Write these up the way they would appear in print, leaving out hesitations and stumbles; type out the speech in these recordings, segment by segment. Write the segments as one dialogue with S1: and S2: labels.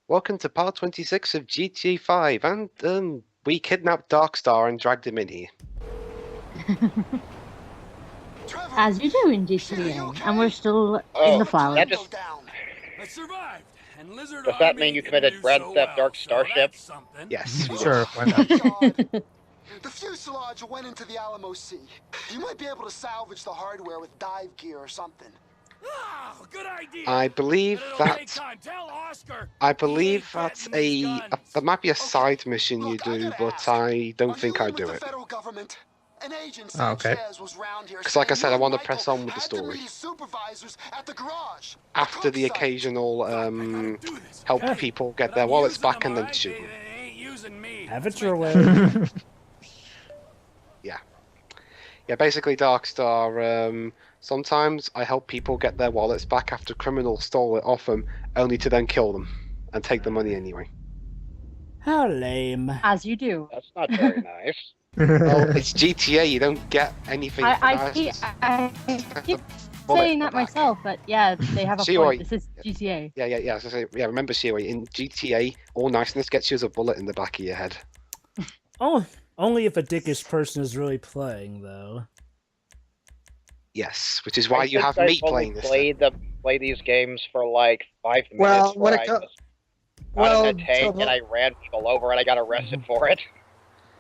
S1: Welcome to part 26 of GTA 5, and we kidnapped Darkstar and dragged him in here.
S2: As you do in GTA, and we're still in the files.
S3: I survived, and Lizard
S4: Does that mean you committed Grand Theft Dark Starship?
S1: Yes, we
S5: Sure, why not?
S6: The fuselage went into the Alamo Sea. You might be able to salvage the hardware with dive gear or something.
S3: Oh, good idea.
S1: I believe that's that might be a side mission you do, but I don't think I do it.
S5: Okay.
S1: Because like I said, I want to press on with the story. After the occasional help people get their wallets back and then shoot them.
S7: Have it your way.
S1: Yeah, basically Darkstar, sometimes I help people get their wallets back after criminals stole it off them, only to then kill them and take the money anyway.
S7: How lame.
S2: As you do.
S4: That's not very nice.
S1: Well, it's GTA, you don't get anything.
S2: I keep saying that myself, but yeah, they have a point. This is GTA.
S1: Yeah. Remember, Shioi, in GTA, all niceness gets you as a bullet in the back of your head.
S7: Oh, only if a dickish person is really playing, though.
S1: Yes, which is why you have me playing this.
S4: Play these games for like 5 minutes.
S5: Well, when it
S4: on a tank and I ran people over and I got arrested for it.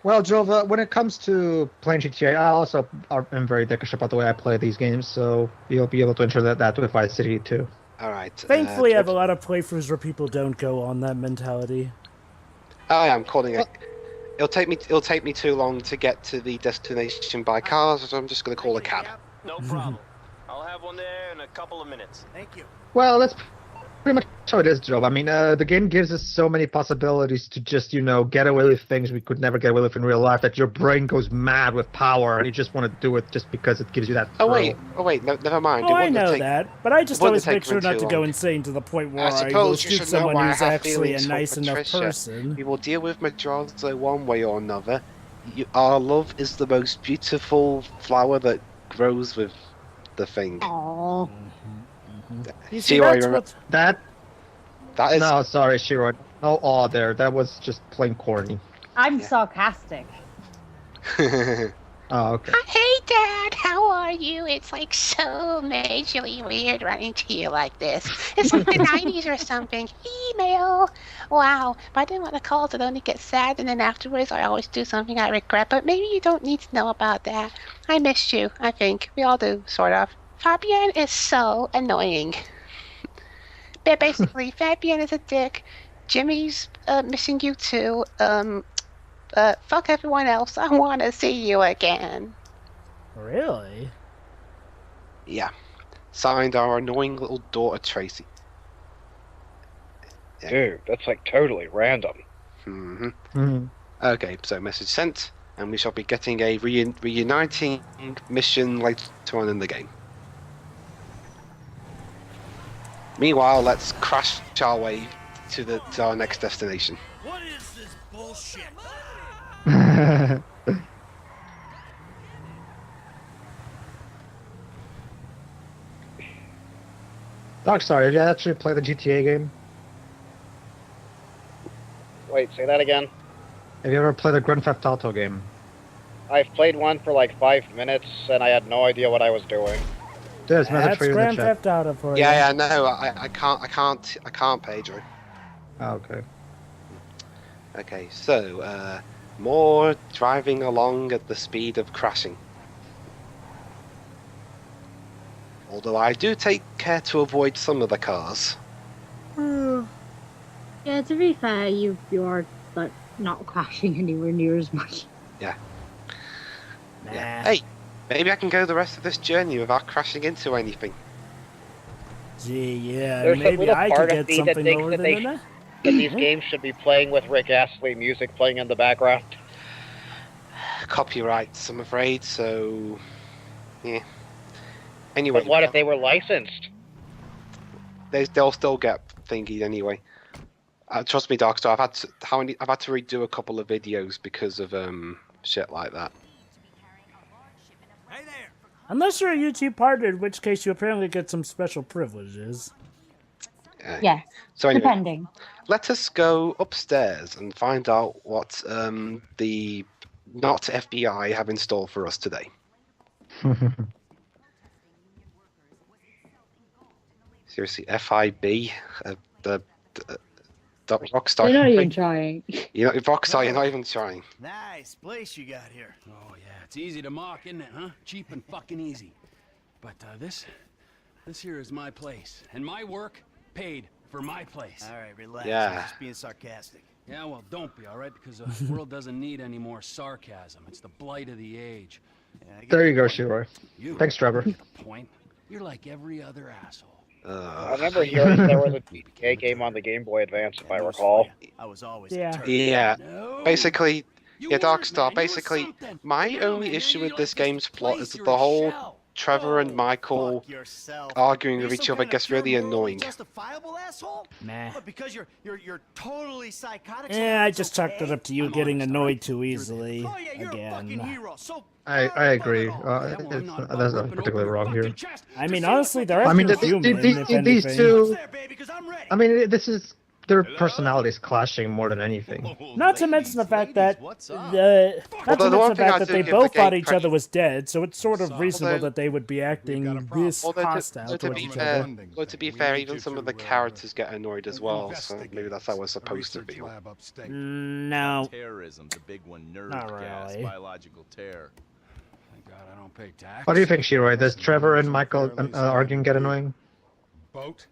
S5: Well, Jova, when it comes to playing GTA, I also am very dickish about the way I play these games, so you'll be able to ensure that with Vice City too.
S1: All right.
S7: Thankfully, I have a lot of playthroughs where people don't go on that mentality.
S1: I'm calling it. It'll take me too long to get to the destination by car, so I'm just going to call a cab.
S8: No problem. I'll have one there in a couple of minutes. Thank you.
S5: Well, that's pretty much how it is, Joe. I mean, the game gives us so many possibilities to just, get away with things we could never get away with in real life, that your brain goes mad with power, and you just want to do it just because it gives you that thrill.
S1: Oh wait, no, never mind.
S7: Oh, I know that, but I just always make sure not to go insane to the point where I will shoot someone who's actually a nice enough person.
S1: We will deal with Madrazo one way or another. Our love is the most beautiful flower that grows with the thing.
S2: Aww.
S1: Shiroi,
S5: that is... No, sorry, Shiroi. No awe there. That was just plain corny.
S2: I'm sarcastic.
S5: Oh, okay.
S9: Hey, Dad, how are you? It's like so majorly weird running to you like this. It's like the 90s or something. Email. Wow. But I didn't want to call to only get sad, and then afterwards I always do something I regret. But maybe you don't need to know about that. I missed you, I think. We all do, sort of. Fabian is so annoying. But basically, Fabian is a dick. Jimmy's missing you too. Fuck everyone else. I want to see you again.
S7: Really?
S1: Yeah. Signed, our annoying little daughter, Tracy.
S4: Yeah. Dude, that's like totally random.
S1: Okay, so message sent, and we shall be getting a reuniting mission later on in the game. Meanwhile, let's crash our way to our next destination.
S3: What is this bullshit?
S5: Darkstar, did you actually play the GTA game?
S4: Wait, say that again?
S5: Have you ever played a Grand Theft Auto game?
S4: I've played one for like 5 minutes, and I had no idea what I was doing.
S5: There's message for you in the
S7: Grand
S5: chat.
S7: Theft Auto for you.
S1: Yeah, no, I can't, Pedro.
S5: Oh, okay.
S1: Okay, so, more driving along at the speed of crashing. Although I do take care to avoid some of the cars.
S2: Yeah, to be fair, you are like not crashing anywhere near as much.
S1: Yeah.
S7: Nah.
S1: Yeah. Hey, maybe I can go the rest of this journey without crashing into anything.
S7: Gee, yeah,
S4: There's
S7: maybe I could get something over
S4: that
S7: there.
S4: That these games should be playing with Rick Astley music playing in the background.
S1: Copyrights, I'm afraid, so... Yeah. Anyway...
S4: But what if they were licensed?
S1: They'll still get thingied anyway. Trust me, Darkstar, I've had to redo a couple of videos because of shit like that.
S3: Hey there.
S7: Unless you're a YouTube partner, in which case you apparently get some special privileges.
S2: Yeah.
S1: So anyway,
S2: Depending.
S1: let us go upstairs and find out what the not FBI have in store for us today. Seriously, FIB, the Rockstar.
S2: They're not even trying.
S1: You know, Rockstar, you're not even trying.
S3: Nice place you got here. Oh yeah, it's easy to mock, isn't it, huh? Cheap and fucking easy. But this here is my place, and my work paid for my place. All right, relax.
S1: Yeah.
S3: I'm just being sarcastic. Yeah, well, don't be, all right? Because the world doesn't need any more sarcasm. It's the blight of the age. Yeah,
S5: There you go, Shiroi. Thanks, Trevor.
S3: Point. You're like every other asshole.
S4: I remember hearing there was a GTA game on the Game Boy Advance, if I recall.
S3: I was always
S1: Yeah. Basically, yeah, Darkstar. Basically, my only issue with this game's plot is that the whole Trevor and Michael arguing with each other gets really annoying.
S7: Nah.
S3: But because you're totally psychotic.
S7: Yeah, I just chalked it up to you getting annoyed too easily. Again.
S5: I agree. That's not particularly wrong here.
S7: I mean, honestly, they're human, if
S5: these
S7: anything.
S5: two. I mean, this is their personalities clashing more than anything.
S7: Not to mention the fact that they both thought each other was dead, so it's sort of reasonable that they would be acting this hostile towards each other.
S1: Well, to be fair, even some of the characters get annoyed as well, so maybe that's how we're supposed to feel.
S7: No.
S10: Terrorism's a big one. Nerve
S7: Not
S10: gas,
S7: really.
S10: biological terror.
S3: Thank God I don't pay tax.
S5: What do you think, Shiroi? Does Trevor and Michael arguing get annoying?
S3: Boat.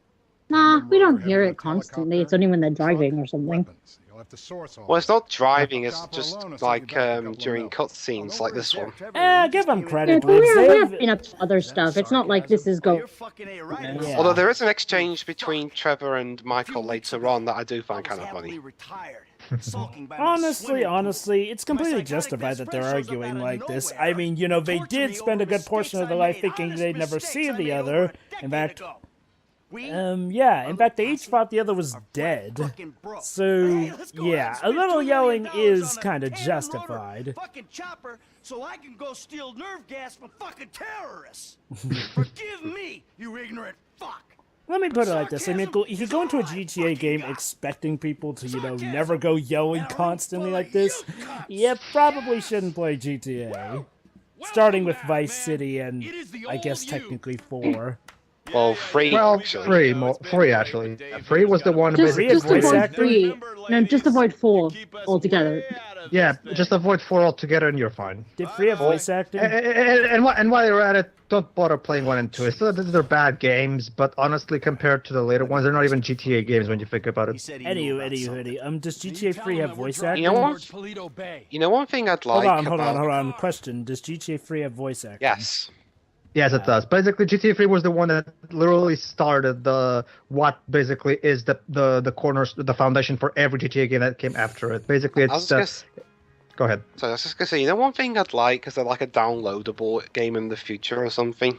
S2: Nah, we don't hear it constantly. It's only when they're driving or something.
S1: Well, it's not driving, it's just like during cutscenes like this one.
S7: Give them
S2: Yeah,
S7: credit,
S2: but we
S7: Dwibs.
S2: have been up to other stuff. It's not like this is go.
S7: Yeah.
S1: Although there is an exchange between Trevor and Michael later on that I do find kind of funny.
S7: Honestly, it's completely justified that they're arguing like this. I mean, you know, they did spend a good portion of their life thinking they'd never see the other. In fact, in fact, they each thought the other was dead. So, yeah, a little yelling is kind of justified.
S3: Fucking chopper, so I can go steal nerve gas from fucking terrorists. Forgive me, you ignorant fuck.
S7: Let me put it like this. I mean, if you go into a GTA game expecting people to, you know, never go yelling constantly like this, you probably shouldn't play GTA. Starting with Vice City and, I guess, technically 4.
S1: Well, 3,
S5: Well,
S1: actually.
S5: 3 actually. 3 was the one
S2: Just
S5: basically.
S2: avoid 3. No, just avoid 4 altogether.
S5: Yeah, just avoid 4 altogether and you're fine.
S7: Did 3 have voice acting?
S5: And while you're at it, don't bother playing 1 and 2. So they're bad games, but honestly, compared to the later ones, they're not even GTA games when you think about it.
S7: Anywho, does GTA 3 have voice acting?
S1: You know one thing I'd like
S7: Hold on. Question, does GTA 3 have voice acting?
S1: Yes.
S5: Yes, it does. Basically, GTA 3 was the one that literally started what basically is the foundation for every GTA game that came after it. Basically, it's go ahead.
S1: So I was just gonna say, you know, one thing I'd like is like a downloadable game in the future or something.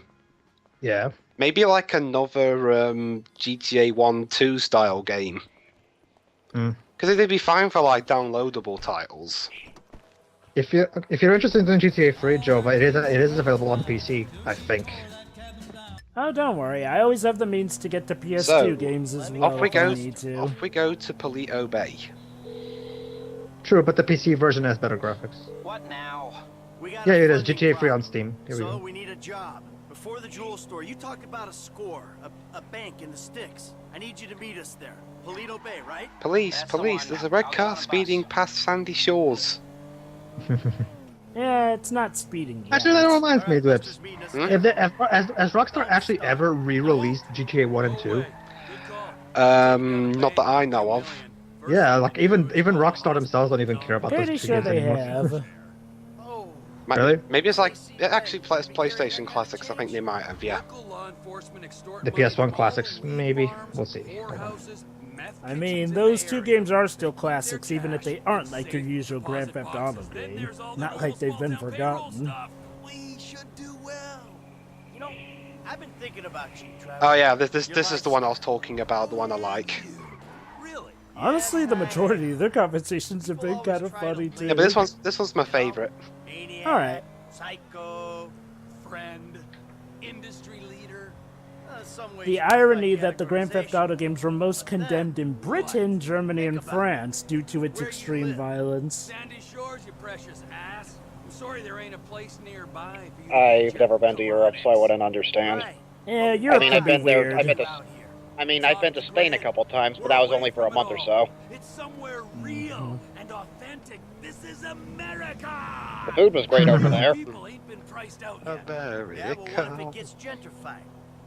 S5: Yeah.
S1: Maybe like another GTA 1-2 style game. Because they'd be fine for like downloadable titles.
S5: If you're interested in GTA 3, Joe, it is available on PC, I think.
S7: Oh, don't worry. I always have the means to get to PS2 games as well.
S1: Off we go to Polito Bay.
S5: True, but the PC version has better graphics.
S8: What now?
S5: Yeah, it is. GTA 3 on Steam. Here we go.
S3: So we need a job. Before the jewel store, you talked about a score, a bank in the sticks. I need you to meet us there. Polito Bay, right?
S1: Police! There's a red car speeding past Sandy Shores.
S7: Yeah, it's not speeding yet.
S5: Actually, that reminds me, Dwibs. Has Rockstar actually ever re-released GTA 1 and 2?
S1: Not that I know of.
S5: Yeah, like even Rockstar themselves don't even care about those
S7: Pretty
S5: two
S7: sure
S5: games
S7: they
S5: anymore.
S7: have.
S5: Really?
S1: Maybe it's like it actually plays PlayStation Classics. I think they might have. Yeah.
S5: The PS1 classics, maybe. We'll see.
S7: I mean, those two games are still classics, even if they aren't like your usual Grand Theft Auto game. Not like they've been forgotten.
S3: We should do well. You know, I've been thinking about you, Travis.
S1: Oh yeah, this is the one I was talking about. The one I like.
S7: Honestly, the majority of their conversations have been kind of funny too.
S1: Yeah, but this one's my favorite.
S7: All right.
S3: Psycho, friend, industry leader.
S7: The irony that the Grand Theft Auto games were most condemned in Britain, Germany, and France due to its extreme violence.
S3: Sandy Shores, you precious ass. I'm sorry there ain't a place nearby for you.
S4: I've never been to Europe, so I wouldn't understand.
S7: Yeah, Europe
S4: I mean,
S7: can
S4: I've
S7: be
S4: been there.
S7: weird.
S4: I've been to Spain a couple times, but that was only for a month or so.
S3: It's somewhere real and authentic. This is America.
S4: The food was great over there.
S3: People ain't been priced out yet.
S1: America.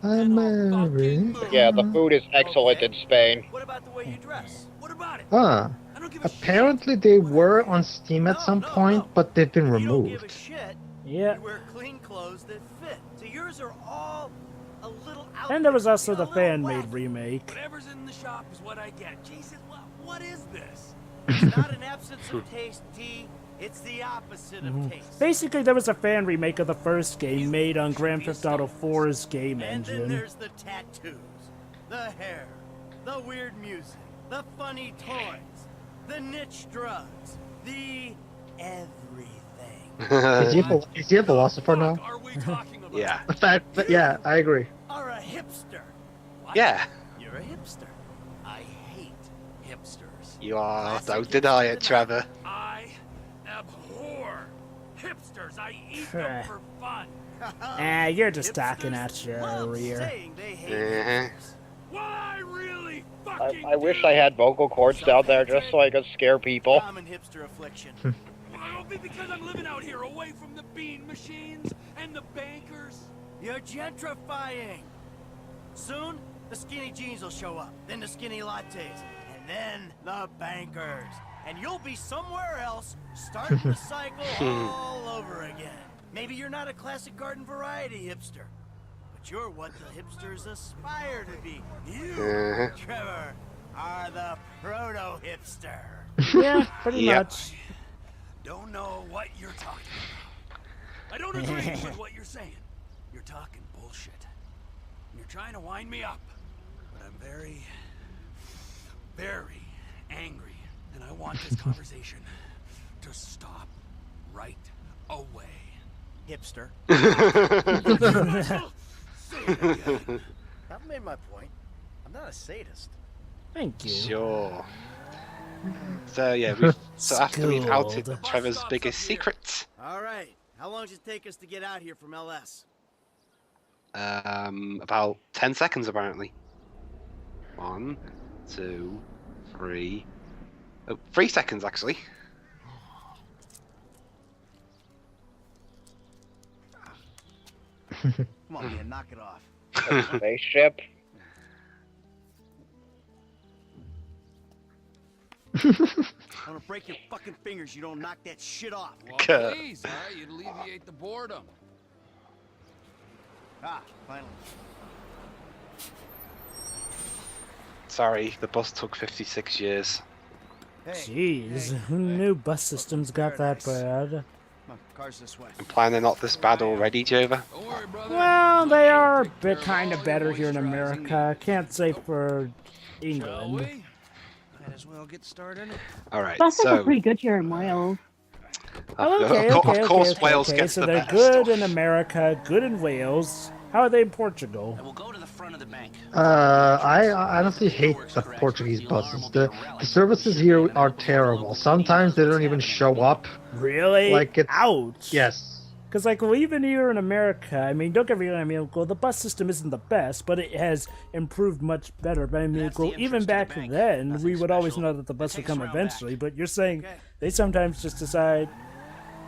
S5: America.
S4: Yeah, the food is excellent in Spain.
S3: What about the way you dress? What about it?
S5: Ah,
S3: I don't give a
S5: apparently they were on Steam at some point, but they've been
S11: You don't give a
S5: removed.
S11: shit.
S7: Yeah.
S11: You wear clean clothes that fit. So yours are all a little out
S7: And there was also
S11: a
S7: the
S11: little
S7: fan-made
S11: whack.
S7: remake.
S3: Whatever's in the shop is what I get. Jesus, what is this?
S11: It's not an absence of taste, T. It's the opposite of taste.
S7: Basically, there was a fan remake of the first game made on Grand Theft Auto 4's game
S11: And then
S7: engine.
S11: there's the tattoos, the hair, the weird music, the funny toys, the niche drugs, the everything.
S5: Is he a philosopher now?
S3: Are we talking about?
S1: Yeah.
S5: In fact, but yeah, I agree.
S11: Are a hipster. What?
S1: Yeah.
S11: You're a hipster. I hate hipsters.
S1: You are. Don't deny it, Trevor.
S3: I abhor hipsters. I eat them for fun.
S7: Ah, you're just talking out your
S11: Love
S7: rear.
S11: saying they hate
S1: Uh-huh.
S11: hipsters.
S3: What I really fucking
S4: I wish I had vocal cords down there just so I could scare people.
S11: Common hipster affliction.
S3: Well, because I'm living out here away from the bean machines and the bankers.
S11: You're gentrifying. Soon, the skinny jeans will show up, then the skinny lattes, and then the bankers. And you'll be somewhere else, starting the cycle all over again. Maybe you're not a classic garden variety hipster, but you're what the hipsters aspire to be. You, Trevor, are the proto-hipster.
S7: Yeah, pretty
S1: Yep.
S7: much.
S3: Don't know what you're talking about. I don't agree with what you're saying. You're talking bullshit. You're trying to wind me up. But I'm very, very angry. And I want this conversation to stop right away.
S11: Hipster.
S3: Say it again.
S11: I've made my point. I'm not a sadist.
S7: Thank you.
S1: Sure. So yeah, after we've outed
S7: Schooled.
S1: Trevor's biggest secret,
S11: All right. How long does it take us to get out here from LS?
S1: about 10 seconds apparently. 1, 2, 3. Oh, 3 seconds actually.
S11: Come on, man, knock it off.
S4: Spaceship.
S11: I'm gonna break your fucking fingers. You don't knock that shit off.
S3: Well, please, you'd alleviate the boredom.
S11: Ah, finally.
S1: Sorry, the bus took 56 years.
S11: Hey,
S7: Jeez,
S11: hey,
S7: who knew bus systems got that bad?
S11: Come on, car's this way.
S1: Implying they're not this bad already, Jova.
S3: Don't worry, brother.
S7: Well, they are a bit kind of better here in America. Can't say for
S3: Shall
S7: England.
S3: we? Might as well get started.
S1: Alright,
S2: Buses are
S1: so...
S2: pretty good here in Wales.
S7: Oh, okay,
S1: of
S7: okay,
S1: course
S7: okay,
S1: Wales
S7: okay.
S1: gets
S7: So
S1: the
S7: they're
S1: best
S7: good
S1: stuff.
S7: in America, good in Wales. How are they in Portugal?
S3: We'll go to the front of the bank.
S5: I honestly hate the Portuguese buses. The services here are terrible. Sometimes they don't even show up.
S7: Really?
S5: Like it's
S7: Ouch.
S5: yes.
S7: Because, like, well, even here in America, I mean, don't get me wrong, I mean, well, the bus system isn't the best, but it has improved much better. But I mean, well, even back then, we would always know that the bus would come eventually. But you're saying they sometimes just decide.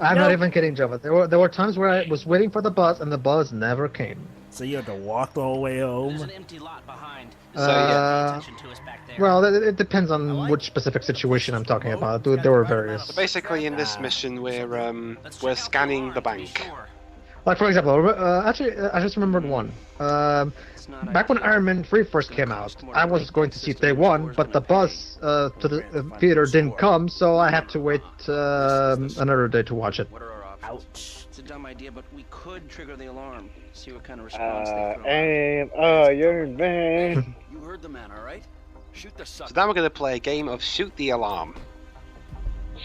S5: I'm
S7: No.
S5: not even kidding, Java. There were times where I was waiting for the bus and the bus never came.
S7: So you had to walk the whole way home.
S3: empty lot behind.
S1: So, yeah.
S5: Well, it depends on which specific situation I'm talking about. There were various.
S1: So basically, in this mission, we're scanning the bank.
S5: Like for example, actually, I just remembered one. Back when Iron Man 3 first came out, I was going to see day one, but the bus to the theater didn't come, so I had to wait another day to watch it.
S3: What are our options?
S7: Ouch.
S3: It's a dumb idea, but we could trigger the alarm. See what kind of response they throw.
S4: And Iron Man.
S3: You heard the man, all right? Shoot the sucker.
S1: So now we're going to play a game of Shoot the Alarm.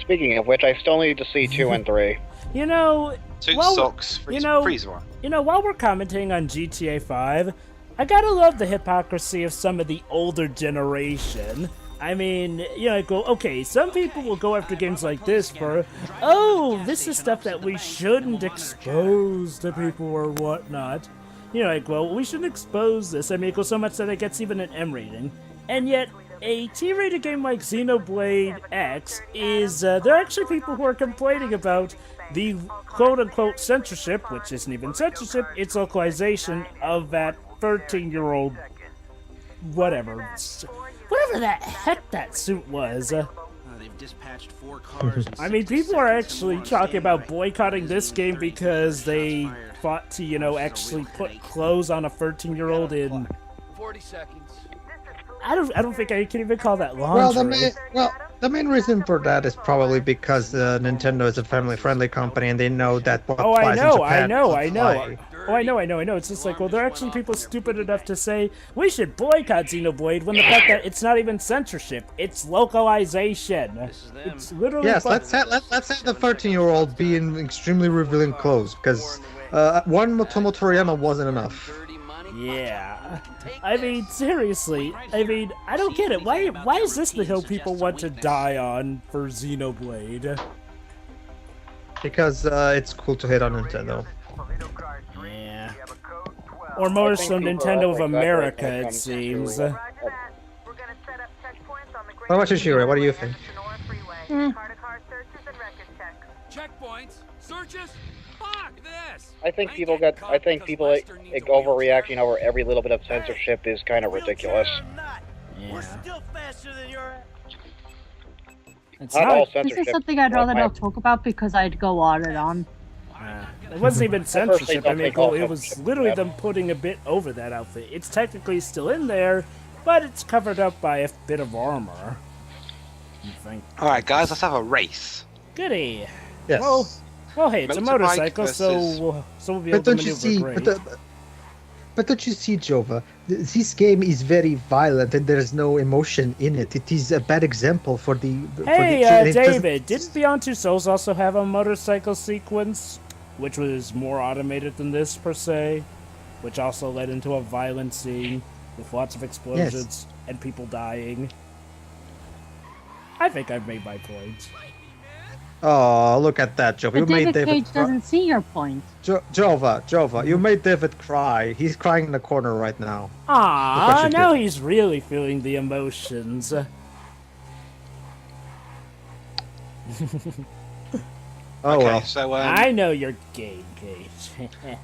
S4: Speaking of which, I still need to see 2 and 3.
S7: You know,
S1: Two
S7: well,
S1: sucks.
S7: you know,
S1: Freeze one.
S7: while we're commenting on GTA 5, I gotta love the hypocrisy of some of the older generation. I mean, you know, okay, some people will go after games like this for, oh, this is stuff that we shouldn't expose to people or whatnot. You know, well, we shouldn't expose this. I mean, it goes so much that it gets even an M rating. And yet, a T-rated game like Xenoblade X is, there are actually people who are complaining about the quote-unquote censorship, which isn't even censorship, it's localization of that 13-year-old whatever the heck that suit was.
S3: They've dispatched 4 cars.
S7: I mean, people are actually talking about boycotting this game because they fought to, you know, actually put clothes on a 13-year-old in...
S3: 40 seconds.
S7: I don't think I can even call that lingerie.
S5: The main reason for that is probably because Nintendo is a family-friendly company and they know that what
S7: Oh,
S5: flies in Japan
S7: I know. It's just like, well, there are actually people stupid enough to say we should boycott Xenoblade when the fact that it's not even censorship, it's localization. It's literally.
S5: Yes, let's have the 13-year-old be in extremely revealing clothes because one Motomo Toriyama wasn't enough.
S7: Yeah. I mean, seriously. I mean, I don't get it. Why is this the hill people want to die on for Xenoblade?
S5: Because it's cool to hit on Nintendo.
S7: Yeah. Or more so Nintendo of America, it seems.
S5: What about you, Shiro? What do you think?
S3: Checkpoints, searches. Fuck this.
S4: I think people overreacting over every little bit of censorship is kind of ridiculous.
S11: We're still faster than your.
S2: Not all censorship. This is something I'd rather not talk about because I'd go on and on.
S7: It wasn't even censorship. I mean, it was literally them putting a bit over that outfit. It's technically still in there, but it's covered up by a bit of armor.
S1: Alright, guys, let's have a race.
S7: Goody.
S5: Yes.
S7: Well, hey, it's a motorcycle, so we'll be able to maneuver great.
S5: But don't you see, Jova? This game is very violent and there's no emotion in it. It is a bad example for the...
S7: Hey, David, didn't Beyond Two Souls also have a motorcycle sequence? Which was more automated than this, per se? Which also led into a violent scene with lots of explosions and people dying. I think I've made my point.
S5: Oh, look at that, Jova. You made David
S2: Cage doesn't see your point.
S5: Jova, you made David cry. He's crying in the corner right now.
S7: Ah, now he's really feeling the emotions.
S5: Oh, well.
S1: So,
S7: I know your game, Cage.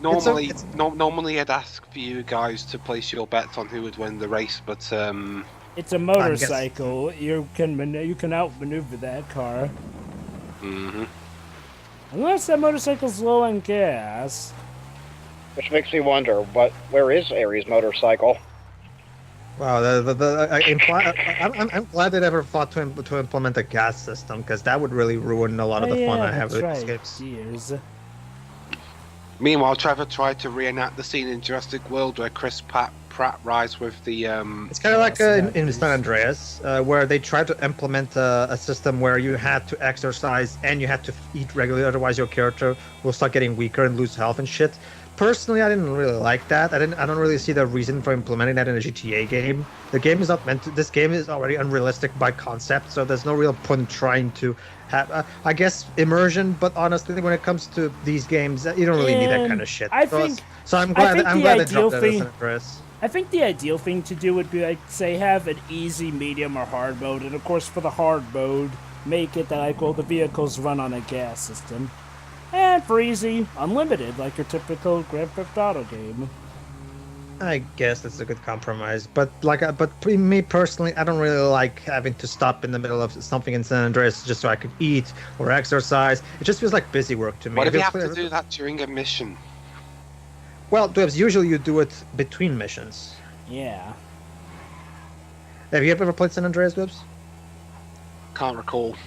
S1: Normally I'd ask for you guys to place your bets on who would win the race, but
S7: it's a motorcycle. You can outmaneuver that car.
S1: Mm-hmm.
S7: Unless that motorcycle's low on gas.
S4: Which makes me wonder, where is Aries' motorcycle?
S5: Wow, I'm glad they never thought to implement a gas system, because that would really ruin a lot of the fun I have with escapes.
S7: Cheers.
S1: Meanwhile, Trevor tried to reenact the scene in Jurassic World where Chris Pratt rides with the...
S5: It's kind of like in San Andreas, where they tried to implement a system where you had to exercise and you had to eat regularly, otherwise your character will start getting weaker and lose health and shit. Personally, I didn't really like that. I don't really see the reason for implementing that in a GTA game. The game is not meant to... This game is already unrealistic by concept, so there's no real point in trying to have, I guess, immersion, but honestly, when it comes to these games, you don't really need that kind of shit. I'm glad they dropped that as an address.
S7: I think the ideal thing to do would be, like, say, have an easy, medium, or hard mode, and of course, for the hard mode, make it that, like, well, the vehicles run on a gas system. And for easy, unlimited, like your typical Grand Theft Auto game.
S5: I guess that's a good compromise, but me personally, I don't really like having to stop in the middle of something in San Andreas just so I could eat or exercise. It just feels like busy work to me.
S1: What if you have to do that during a mission?
S5: Well, Dwibs, usually you do it between missions.
S7: Yeah.
S5: Have you ever played San Andreas, Dwibs?
S1: Can't recall.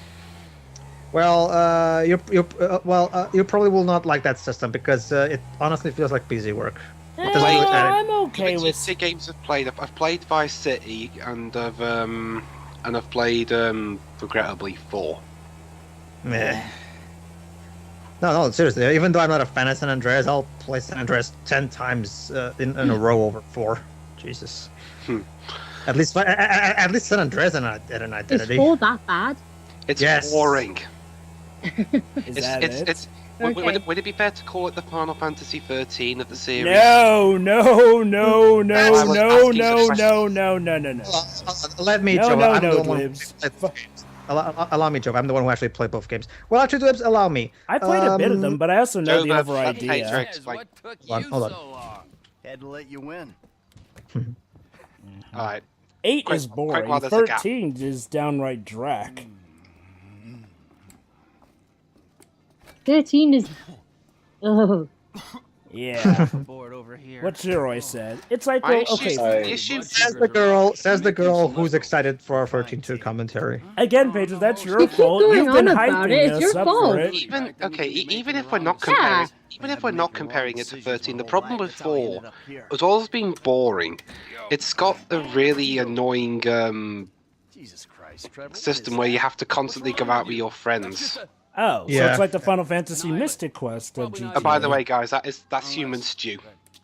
S5: Well, you probably will not like that system because it honestly feels like busy work.
S7: I'm okay with
S1: the games I've played. I've played Vice City and I've played regrettably 4.
S5: Meh. No, seriously. Even though I'm not a fan of San Andreas, I'll play San Andreas 10 times in a row over 4. Jesus. At least San Andreas had an
S2: Is
S5: identity.
S2: 4 that bad?
S1: It's
S5: Yes.
S1: boring.
S7: Is
S1: Would it be fair to call it the Final Fantasy 13 of the series?
S7: No, no, no, no,
S1: I was
S7: no,
S1: asking
S7: no,
S1: the
S7: no, no, no, no, no.
S5: Let me,
S7: No,
S5: Joe.
S7: no,
S5: I'm
S7: no,
S5: the one who
S7: Dwibs.
S5: played both games. Allow me, Joe. I'm the one who actually played both games. Well, actually, Dwibs, allow me.
S7: I played a bit of them, but I also know the
S1: Joe,
S7: overall
S1: let
S7: idea.
S1: Petra explain.
S3: What took
S5: Hold on,
S3: you
S5: hold on.
S3: so long?
S11: Had to let you win.
S1: All right.
S7: 8
S1: Quick-
S7: is
S1: quick
S7: boring.
S1: while there's a gap.
S7: 13 is downright drac.
S2: 13 is. Oh.
S7: Yeah.
S3: Board over here.
S7: What Zeroy said. It's like,
S1: My
S7: well,
S1: issue,
S7: okay.
S1: the issue
S5: Says the girl who's excited for our 13-2 commentary.
S7: Again, Pedro, that's your
S2: You keep
S7: fault.
S2: going
S7: You've
S2: on
S7: been
S2: about
S7: hyping
S2: it, it's
S7: us
S2: your
S7: up
S2: fault.
S7: for it.
S1: even if we're not comparing, even if we're not comparing it to 13, the problem with 4 was always being boring. It's got a really annoying
S11: Jesus Christ, Trevor.
S1: system where you have to constantly go out with your friends.
S7: Oh, so
S5: Yeah.
S7: it's like the Final Fantasy Mystic Quest of GTA.
S1: And by the way, guys, that's human stew.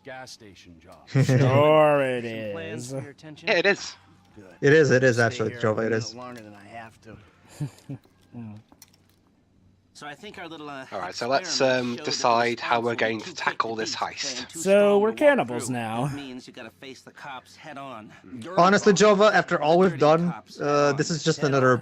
S3: Gas station job.
S7: Sure it
S11: Plans
S7: is.
S11: for your attention?
S1: Yeah, it is.
S11: Good.
S5: It is
S11: Stay
S5: actually,
S11: here
S5: Joe.
S11: a
S5: It
S11: minute
S5: is.
S11: longer than I have to.
S12: So I think our little
S1: All right, so let's decide how we're going to tackle this heist.
S7: So we're cannibals now.
S12: means you gotta face the cops head on.
S5: Honestly, Jova, after all we've done, this is just another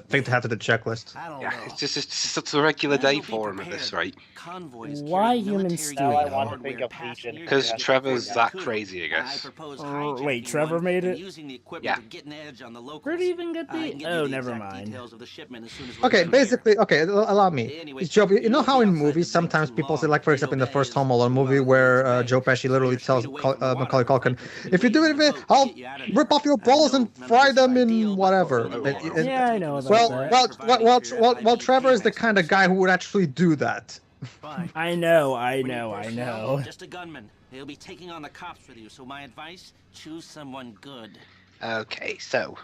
S5: thing to have to the checklist.
S11: I don't
S1: Yeah,
S11: know.
S1: it's just a regular day for him at this rate.
S12: Convoys
S7: Why
S12: carrying
S7: human
S12: military
S7: steel?
S4: Now I
S12: grade
S4: want to
S12: hardware
S4: think of
S12: passenger
S4: Legion.
S1: Because
S12: jets
S1: Trevor's
S12: for
S1: that
S12: coup.
S1: crazy, I guess.
S12: propose
S7: Wait,
S12: hijacking
S7: Trevor
S12: one
S7: made
S12: and
S7: it?
S12: using the equipment
S1: Yeah.
S12: to get an edge on the locals.
S7: Where'd he even get
S12: I
S7: the...
S12: can get
S7: Oh,
S12: you the
S7: never
S12: exact
S7: mind.
S12: details of the shipment as soon as we're
S5: Okay,
S12: done here.
S5: basically, okay, allow me.
S12: Anyway,
S5: Joe, you
S12: you
S5: know
S12: won't
S5: how
S12: be
S5: in
S12: outside the
S5: movies
S12: bank
S5: sometimes
S12: too
S5: people say,
S12: long.
S5: like for example in the
S12: Your
S5: first
S12: bag
S5: Home
S12: is
S5: Alone movie
S12: 2
S5: where
S12: miles
S5: Joe Pesci literally
S12: straight
S5: tells
S12: away from the water.
S5: Macaulay Culkin,
S12: If
S5: if you do it,
S12: boat to
S5: I'll
S12: get you out of there.
S5: rip off your
S12: I
S5: balls
S12: know
S5: and
S12: none of
S5: fry
S12: this
S5: them
S12: is
S5: in
S12: ideal, but
S5: whatever.
S12: only one.
S7: Yeah, I know about
S5: Well,
S7: that.
S5: Trevor is the kind of guy who would actually do that.
S11: Fine.
S7: I know.
S12: Just a gunman. He'll be taking on the cops with you, so my advice, choose someone good.
S1: Okay, so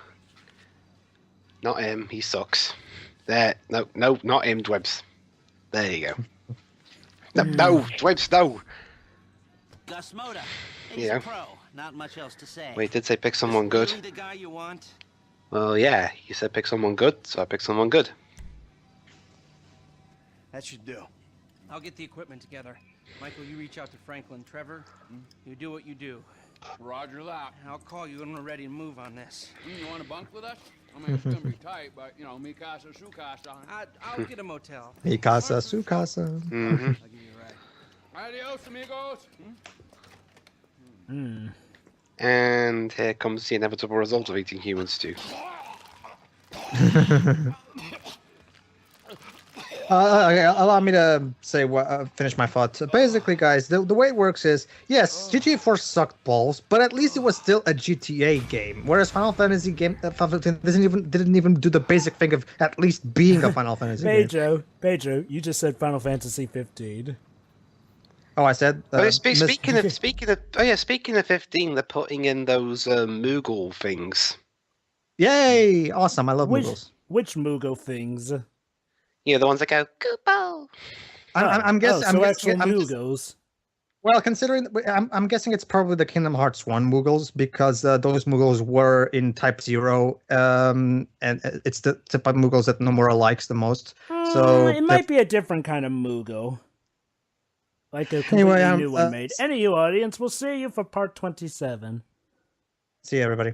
S1: not him. He sucks. There, no, not him. Dwibs. There you go. No, Dwibs, no.
S12: Gus Moda. He's
S1: Yeah.
S12: a pro. Not much else to say.
S1: Wait, did say pick someone
S12: Is
S1: good?
S12: really the guy you want?
S1: Well, yeah, you said pick someone good, so I picked someone good.
S11: That should do.
S13: I'll get the equipment together. Michael, you reach out to Franklin. Trevor, you do what you do.
S3: Roger that.
S13: I'll call you when we're ready to move on this.
S3: You want to bunk with us? I mean, it's gonna be tight, but you know, mi casa, su casa.
S13: I'll get a motel.
S5: Mi casa, su casa.
S1: Mm-hmm.
S13: I'll give you a ride.
S3: Adios, amigos.
S1: And here comes the inevitable result of eating human stew.
S5: Okay, allow me to say finish my thoughts. Basically, guys, the way it works is, yes, GTA 4 sucked balls, but at least it was still a GTA game. Whereas Final Fantasy game didn't even do the basic thing of at least being a Final Fantasy game.
S7: Pedro, you just said Final Fantasy 15.
S5: Oh, I said.
S1: Speaking of 15, they're putting in those Moogle things.
S5: Yay! Awesome! I love Moogles.
S7: Which Moogle things?
S1: Yeah, the ones that go Goopo.
S5: I'm guessing.
S7: So actual Moogles.
S5: Well, considering I'm guessing it's probably the Kingdom Hearts 1 Moogles because those Moogles were in Type 0, and it's the type of Moogles that Nomura likes the most. So
S7: it might be a different kind of Moogle. Like a completely new one made. Anyway, audience, we'll see you for part 27.
S5: See you, everybody.